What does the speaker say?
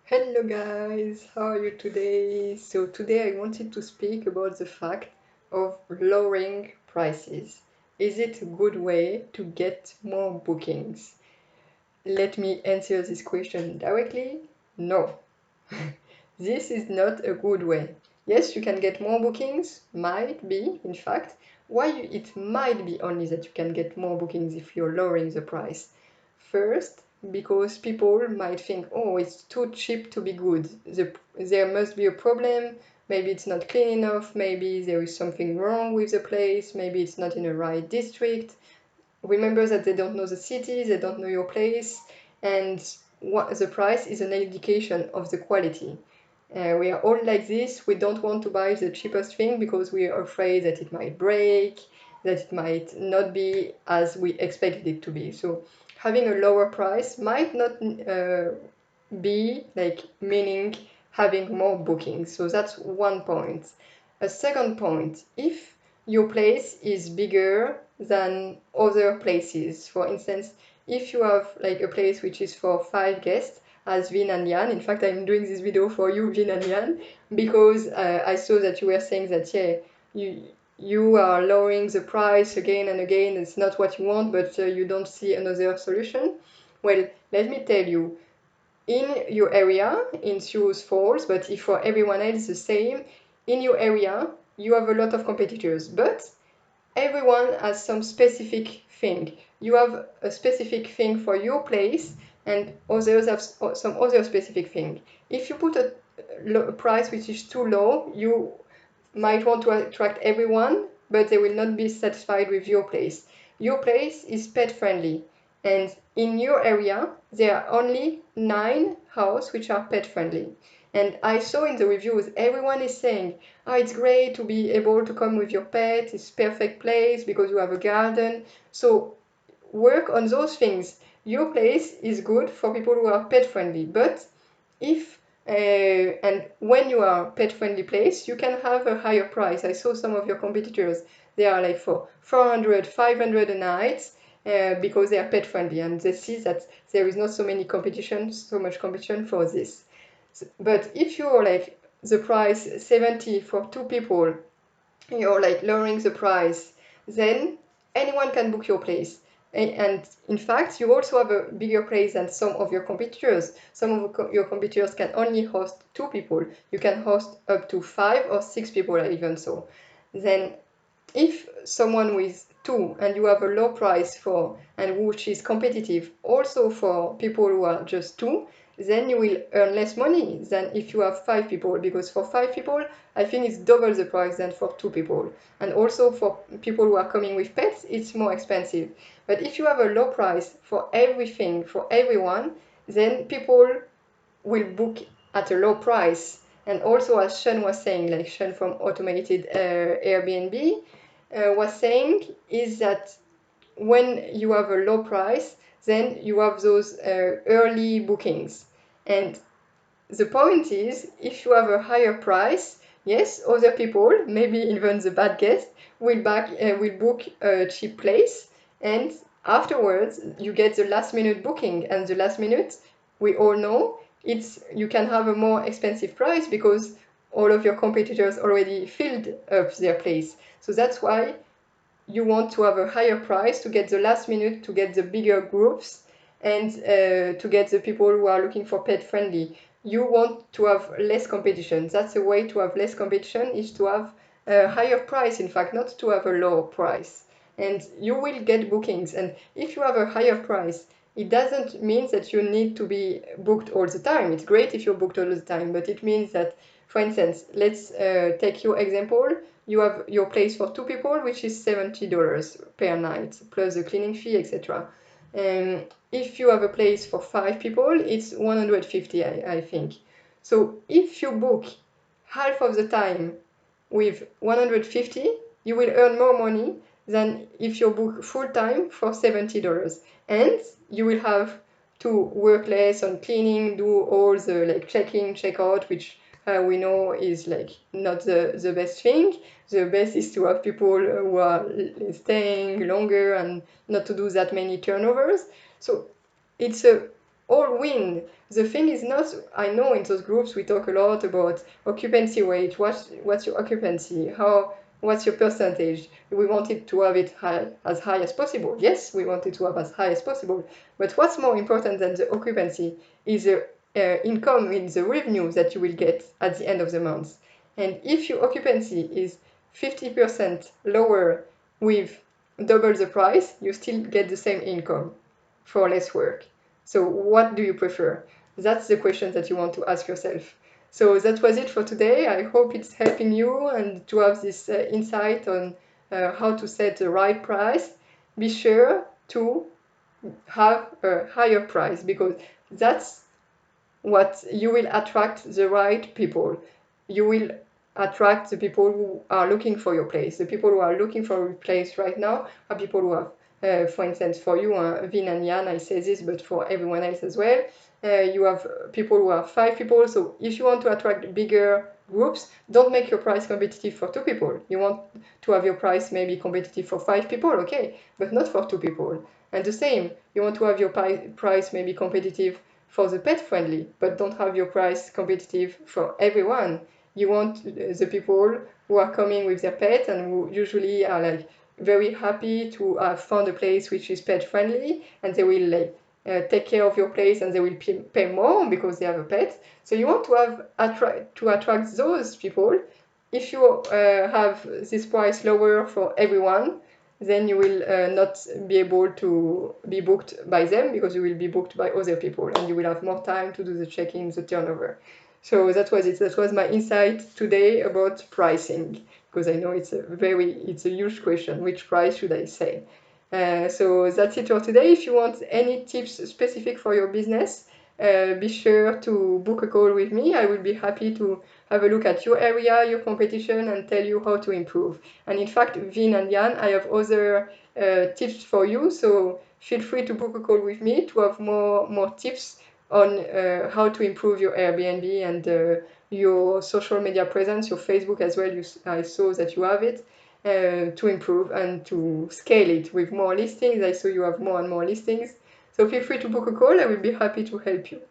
Hello guys, how are you today? So today I wanted to speak about the fact of lowering prices. Is it a good way to get more bookings? Let me answer this question directly. No. This is not a good way. Yes, you can get more bookings, might be, in fact. It might be only that you can get more bookings if you're lowering the price. First, because people might think, oh, it's too cheap to be good. There must be a problem. Maybe it's not clean enough. Maybe there is something wrong with the place. Maybe it's not in the right district. Remember that they don't know the city, they don't know your place, and the price is an indication of the quality. We are all like this. We don't want to buy the cheapest thing because we are afraid that it might break, that it might not be as we expected it to be. So having a lower price might not be like meaning having more bookings. So that's one point. A second point, if your place is bigger than other places, for instance, if you have like a place which is for 5 guests, as Vin and Yan. In fact, I'm doing this video for you, Vin and Yan, because I saw that you were saying that, yeah, you are lowering the price again and again. It's not what you want, but you don't see another solution. Well, let me tell you, in your area, in Sioux Falls, but if for everyone else the same, in your area, you have a lot of competitors, but everyone has some specific thing. You have a specific thing for your place, and others have some other specific thing. If you put a price which is too low, you might want to attract everyone, but they will not be satisfied with your place. Your place is pet friendly, and in your area, there are only 9 houses which are pet friendly. And I saw in the reviews, everyone is saying, oh, it's great to be able to come with your pet, it's perfect place because you have a garden. So work on those things. Your place is good for people who are pet friendly, but if and when you are pet friendly place, you can have a higher price. I saw some of your competitors, they are like for 400, 500 a night because they are pet friendly, and they see that there is not so much competition for this. But if you're like the price 70 for 2 people, you're like lowering the price, then anyone can book your place. And in fact, you also have a bigger place than some of your competitors. Some of your competitors can only host 2 people. You can host up to 5 or 6 people even so. Then if someone with 2 and you have a low price for, and which is competitive also for people who are just 2, then you will earn less money than if you have 5 people, because for 5 people I think it's double the price than for 2 people. And also for people who are coming with pets, it's more expensive. But if you have a low price for everything, for everyone, then people will book at a low price. And also, as Sean was saying, like Sean from Automated Airbnb was saying, is that when you have a low price, then you have those early bookings. And the point is, if you have a higher price, yes, other people, maybe even the bad guest, will book a cheap place, and afterwards you get the last minute booking. And the last minute, we all know, you can have a more expensive price because all of your competitors already filled up their place. So that's why you want to have a higher price to get the last minute, to get the bigger groups, and to get the people who are looking for pet friendly. You want to have less competition. That's a way to have less competition, is to have a higher price, in fact, not to have a lower price. And you will get bookings. And if you have a higher price, it doesn't mean that you need to be booked all the time. It's great if you're booked all the time, but it means that, for instance, let's take your example. You have your place for 2 people, which is $70 per night, plus the cleaning fee, etc. If you have a place for 5 people, it's 150, I think. So if you book half of the time with 150, you will earn more money than if you book full time for $70. And you will have to work less on cleaning, do all the like check-in, check-out, which we know is like not the best thing. The best is to have people who are staying longer and not to do that many turnovers. So it's a all win. The thing is not, I know in those groups we talk a lot about occupancy rate. What's your occupancy? What's your percentage? We wanted to have it as high as possible. Yes, we wanted to have as high as possible. But what's more important than the occupancy is the income, in the revenue that you will get at the end of the month. And if your occupancy is 50% lower with double the price, you still get the same income for less work. So what do you prefer? That's the question that you want to ask yourself. So that was it for today. I hope it's helping you and to have this insight on how to set the right price. Be sure to have a higher price, because that's what you will attract the right people. You will attract the people who are looking for your place. The people who are looking for your place right now are people who have, for instance, for you, Vin and Jan, I say this, but for everyone else as well, you have people who are 5 people. So if you want to attract bigger groups, don't make your price competitive for 2 people. You want to have your price maybe competitive for 5 people, okay, but not for 2 people. And the same, you want to have your price maybe competitive for the pet friendly, but don't have your price competitive for everyone. You want the people who are coming with their pet and who usually are like very happy to have found a place which is pet friendly, and they will take care of your place and they will pay more because they have a pet. So you want to attract those people. If you have this price lower for everyone, then you will not be able to be booked by them, because you will be booked by other people and you will have more time to do the check-in, the turnover. So that was it. That was my insight today about pricing, because I know it's a huge question. Which price should I say? So that's it for today. If you want any tips specific for your business, be sure to book a call with me. I will be happy to have a look at your area, your competition, and tell you how to improve. And in fact, Vin and Jan, I have other tips for you, so feel free to book a call with me to have more tips on how to improve your Airbnb and your social media presence, your Facebook as well. I saw that you have it. To improve and to scale it with more listings. I saw you have more and more listings. So feel free to book a call. I will be happy to help you.